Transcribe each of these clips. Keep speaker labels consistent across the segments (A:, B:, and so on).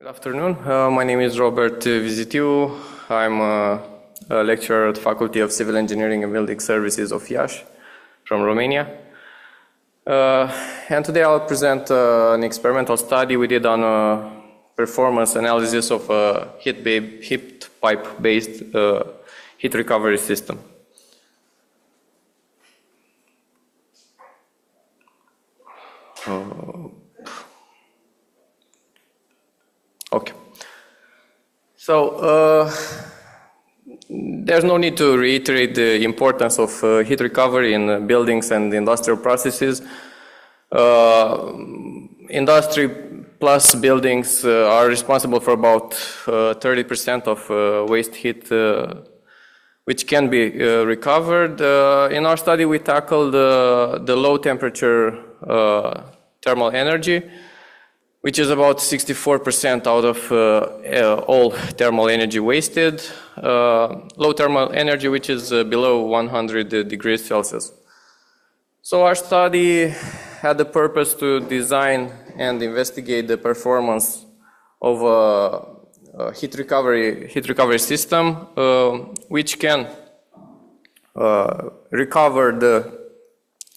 A: Good afternoon. My name is Robert Vizitiu. I'm a lecturer at the Faculty of Civil Engineering and Building Services of Iasi from Romania. And today I'll present an experimental study we did on performance analysis of a heat pipe-based heat recovery system. Okay. So there's no need to reiterate the importance of heat recovery in buildings and industrial processes. Industry plus buildings are responsible for about 30% of waste heat which can be recovered. In our study we tackled the low temperature thermal energy, which is about 64% out of all thermal energy wasted. Low thermal energy, which is below 100 degrees Celsius. So our study had the purpose to design and investigate the performance of a heat recovery system, which can recover the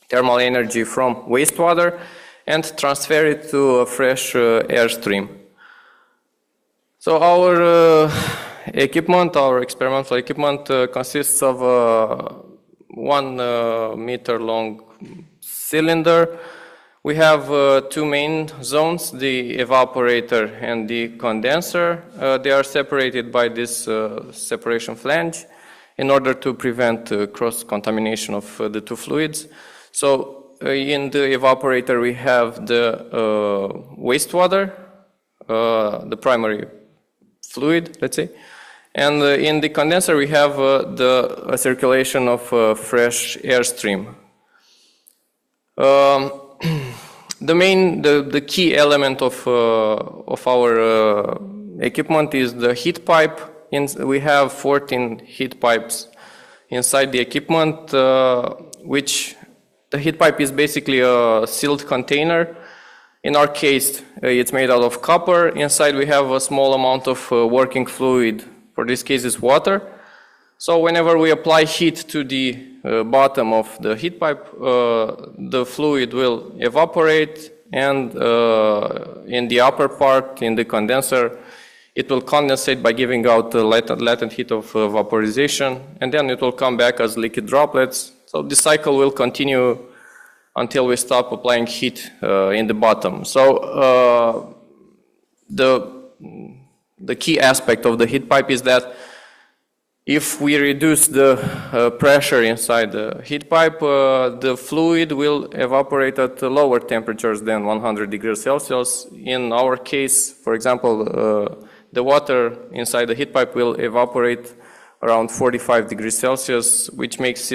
A: thermal energy from wastewater and transfer it to a fresh airstream. So our equipment, our experimental equipment, consists of a 1 meter long cylinder. We have two main zones, the evaporator and the condenser. They are separated by this separation flange in order to prevent cross-contamination of the two fluids. So in the evaporator we have the wastewater, the primary fluid, let's say, and in the condenser we have the circulation of fresh airstream. The key element of our equipment is the heat pipe. We have 14 heat pipes inside the equipment, which the heat pipe is basically a sealed container. In our case, it's made out of copper. Inside we have a small amount of working fluid. For this case, it's water. So whenever we apply heat to the bottom of the heat pipe, the fluid will evaporate, and in the upper part, in the condenser, it will condensate by giving out the latent heat of vaporization, and then it will come back as liquid droplets. So this cycle will continue until we stop applying heat in the bottom. So the key aspect of the heat pipe is that if we reduce the pressure inside the heat pipe, the fluid will evaporate at lower temperatures than 100 degrees Celsius. In our case, for example, the water inside the heat pipe will evaporate around 45 degrees Celsius, which makes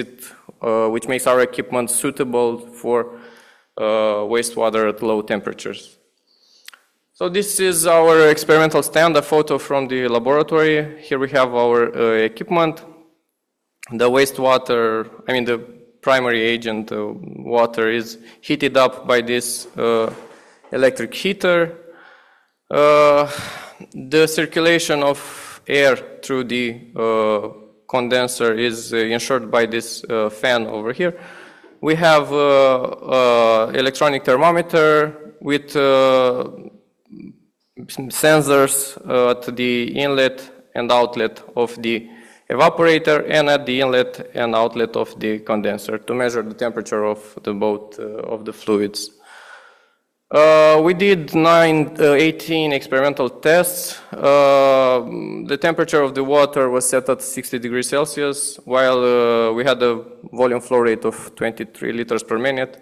A: our equipment suitable for wastewater at low temperatures. So this is our experimental stand, a photo from the laboratory. Here we have our equipment. The wastewater, the primary agent, water, is heated up by this electric heater. The circulation of air through the condenser is ensured by this fan over here. We have electronic thermometer with sensors at the inlet and outlet of the evaporator and at the inlet and outlet of the condenser to measure the temperature of the both of the fluids. We did 18 experimental tests. The temperature of the water was set at 60 degrees Celsius, while we had a volume flow rate of 23 liters per minute,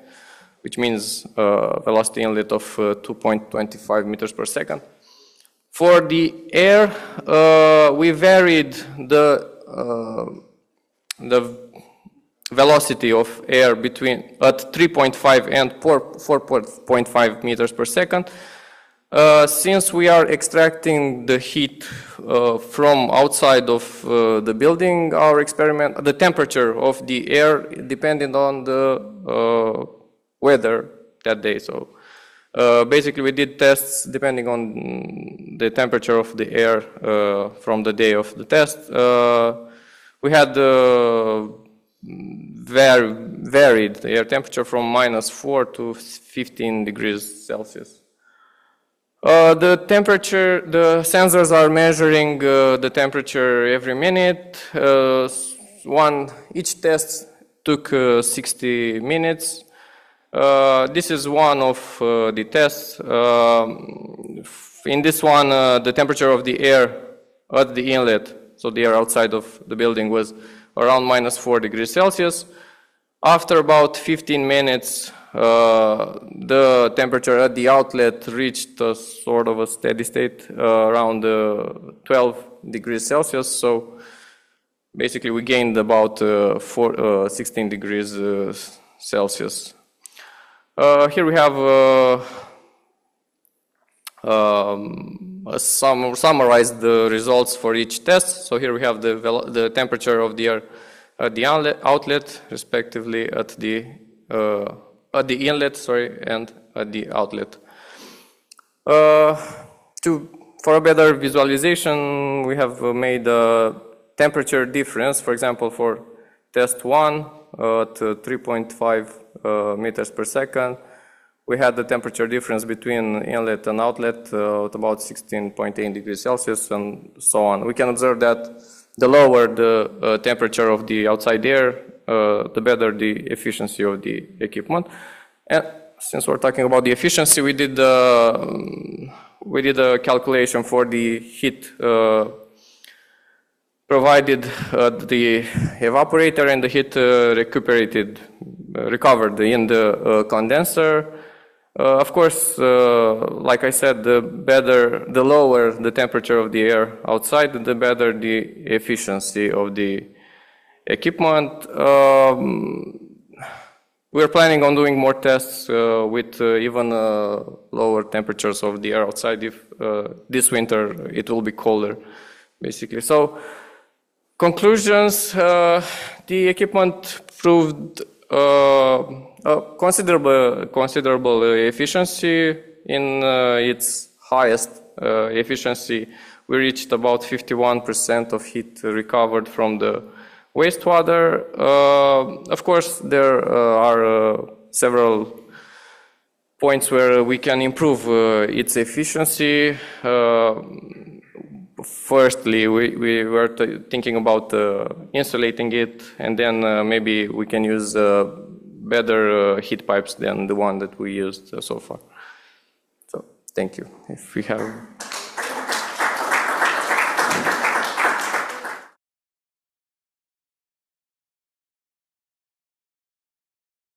A: which means velocity inlet of 2.25 meters per second. For the air, we varied the velocity of air at 3.5 and 4.5 meters per second. Since we are extracting the heat from outside of the building, the temperature of the air depended on the weather that day. So Basically, we did tests depending on the temperature of the air from the day of the test. We had varied air temperature from -4 to 15 degrees Celsius. The temperature, the sensors are measuring the temperature every minute. Each test took 60 minutes. This is one of the tests. In this one, the temperature of the air at the inlet, so the air outside of the building, was around -4 degrees Celsius. After about 15 minutes, the temperature at the outlet reached a sort of a steady state around 12 degrees Celsius. So basically, we gained about 16 degrees Celsius. Here we have summarized the results for each test. So here we have the temperature of the air at the outlet, respectively at the inlet, and at the outlet. For a better visualization, we have made a temperature difference. For example, for test 1 at 3.5 meters per second, we had the temperature difference between inlet and outlet at about 16.8 degrees Celsius, and so on. We can observe that the lower the temperature of the outside air, the better the efficiency of the equipment. And since we're talking about the efficiency, we did a calculation for the heat provided at the evaporator and the heat recovered in the condenser. Of course, like I said, the lower the temperature of the air outside, the better the efficiency of the equipment. We're planning on doing more tests with even lower temperatures of the air outside if this winter it will be colder, basically. So, conclusions, the equipment proved considerable efficiency. In its highest efficiency, we reached about 51% of heat recovered from the wastewater. Of course, there are several points where we can improve its efficiency. Firstly, we were thinking about insulating it, and then maybe we can use better heat pipes than the one that we used so far. So, thank you. If we have